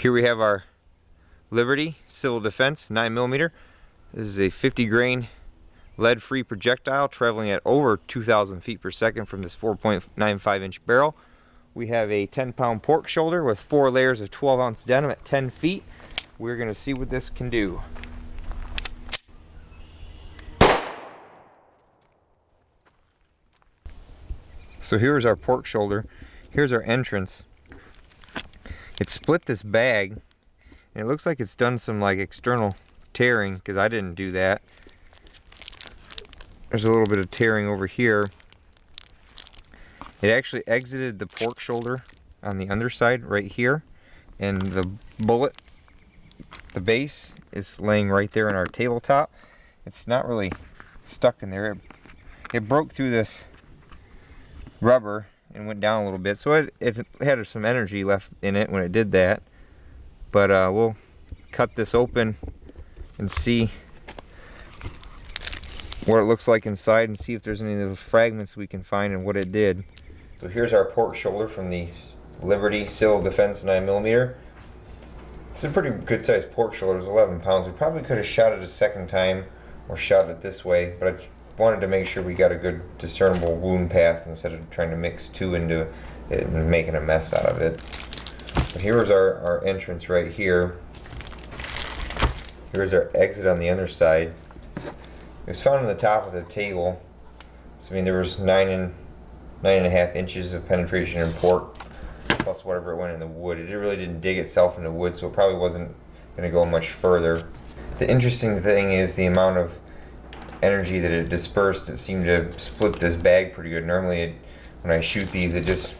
Here we have our Liberty Civil Defense 9mm. This is a 50 grain lead-free projectile traveling at over 2,000 feet per second from this 4.95 inch barrel. We have a 10-pound pork shoulder with 4 layers of 12-ounce denim at 10 feet. We're going to see what this can do. So here's our pork shoulder. Here's our entrance. It split this bag, and it looks like it's done some like external tearing, because I didn't do that. There's a little bit of tearing over here. It actually exited the pork shoulder on the underside right here, and the bullet, the base, is laying right there in our tabletop. It's not really stuck in there. It broke through this rubber and went down a little bit, so it had some energy left in it when it did that. But we'll cut this open and see what it looks like inside and see if there's any of those fragments we can find and what it did. So here's our pork shoulder from the Liberty Civil Defense 9mm. It's a pretty good sized pork shoulder. It's 11 pounds. We probably could have shot it a second time or shot it this way, but I wanted to make sure we got a good discernible wound path instead of trying to mix two into it and making a mess out of it. But here's our entrance right here. Here's our exit on the underside. It was found on the top of the table. So I mean, there was 9.5 inches of penetration in pork, plus whatever it went in the wood. It really didn't dig itself into wood, so it probably wasn't going to go much further. The interesting thing is the amount of energy that it dispersed. It seemed to split this bag pretty good. Normally when I shoot these, it just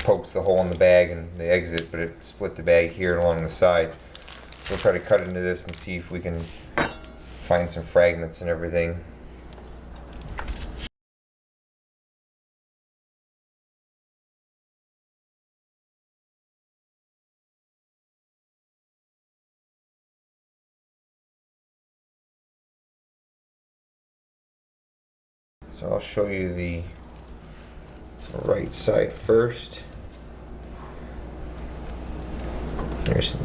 pokes the hole in the bag and they exit, but it split the bag here along the side. So we'll try to cut into this and see if we can find some fragments and everything. So I'll show you the right side first.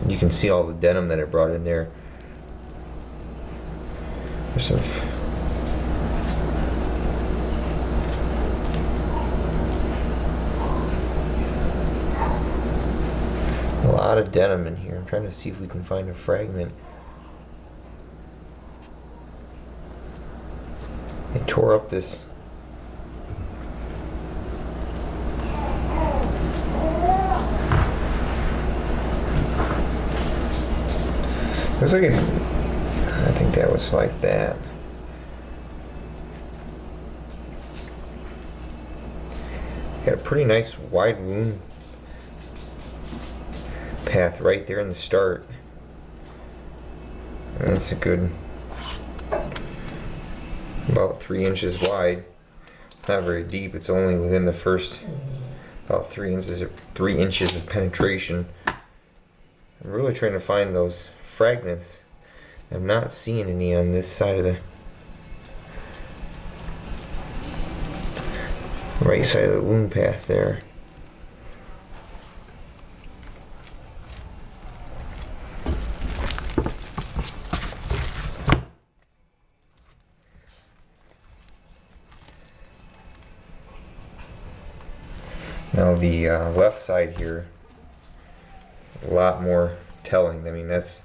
You can see all the denim that it brought in there. There's some a lot of denim in here. I'm trying to see if we can find a fragment. It tore up this looks like it, I think that was like that. Got a pretty nice wide wound path right there in the start. And that's a good about 3 inches wide. It's not very deep. It's only within the first about 3 inches of penetration. I'm really trying to find those fragments. I'm not seeing any on this side of the right side of the wound path there. Now the left side here, a lot more telling. I mean, it's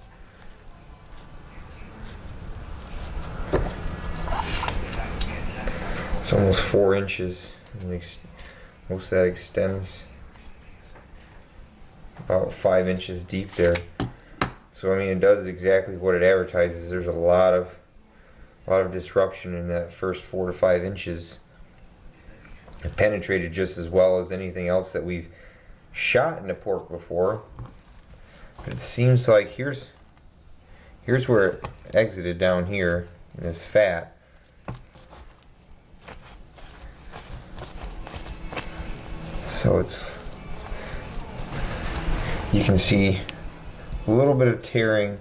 almost 4 inches. Most of that extends about 5 inches deep there. So I mean, it does exactly what it advertises. There's a lot of disruption in that first 4 to 5 inches. It penetrated just as well as anything else that we've shot in the pork before. But it seems like here's where it exited down here in this fat. So you can see a little bit of tearing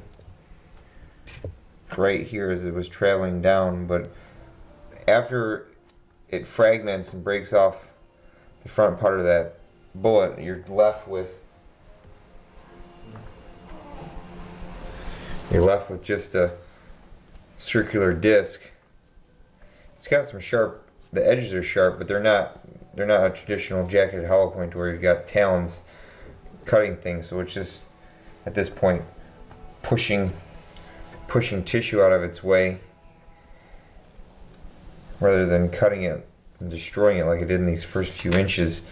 right here as it was traveling down, but after it fragments and breaks off the front part of that bullet, you're left with You're left with just a circular disc. It's got some sharp, the edges are sharp, but they're not a traditional jacketed hollow point where you've got talons cutting things. So it's just at this point pushing tissue out of its way rather than cutting it and destroying it like it did in these first few inches.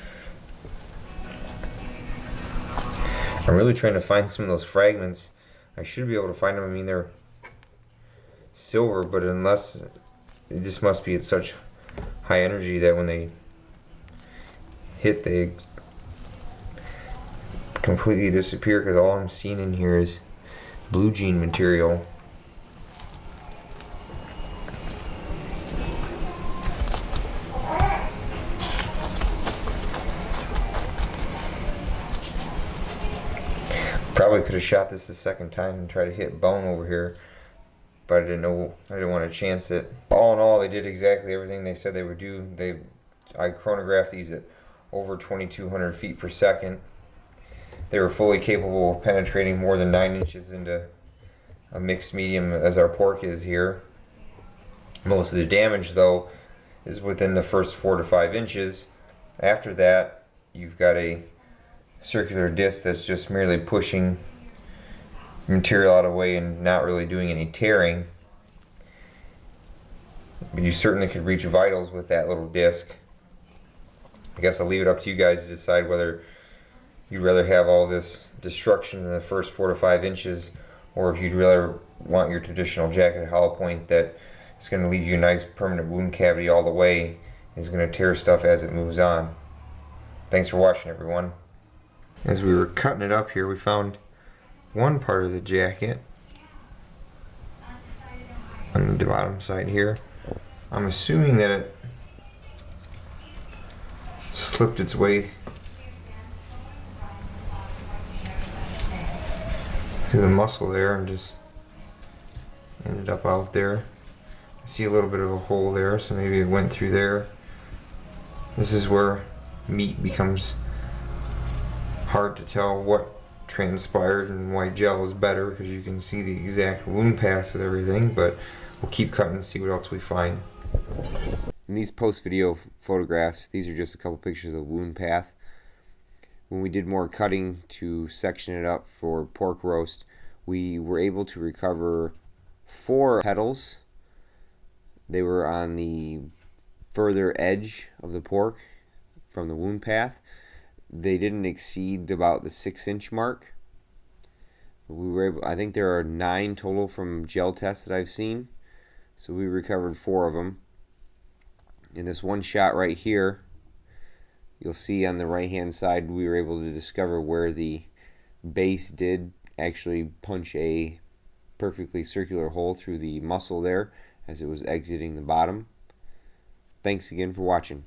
I'm really trying to find some of those fragments. I should be able to find them. I mean, they're silver, but unless it just must be at such high energy that when they hit, they completely disappear, because all I'm seeing in here is blue jean material. Probably could have shot this the second time and tried to hit bone over here, but I didn't want to chance it. All in all, they did exactly everything they said they would do. I chronographed these at over 2,200 feet per second. They were fully capable of penetrating more than 9 inches into a mixed medium as our pork is here. Most of the damage, though, is within the first 4 to 5 inches. After that, you've got a circular disc that's just merely pushing material out of the way and not really doing any tearing. But you certainly could reach vitals with that little disc. I guess I'll leave it up to you guys to decide whether you'd rather have all this destruction in the first 4 to 5 inches, or if you'd rather want your traditional jacketed hollow point that is going to leave you a nice permanent wound cavity all the way, is going to tear stuff as it moves on. Thanks for watching, everyone. As we were cutting it up here, we found one part of the jacket on the bottom side here. I'm assuming that it slipped its way through the muscle there and just ended up out there. I see a little bit of a hole there, so maybe it went through there. This is where meat becomes hard to tell what transpired, and white gel is better because you can see the exact wound paths with everything, but we'll keep cutting and see what else we find. In these post-video photographs, these are just a couple pictures of the wound path. When we did more cutting to section it up for pork roast, we were able to recover 4 petals. They were on the further edge of the pork from the wound path. They didn't exceed about the 6-inch mark. We were able, I think there are 9 total from gel tests that I've seen. So we recovered 4 of them. In this one shot right here, you'll see on the right hand side we were able to discover where the base did actually punch a perfectly circular hole through the muscle there as it was exiting the bottom. Thanks again for watching.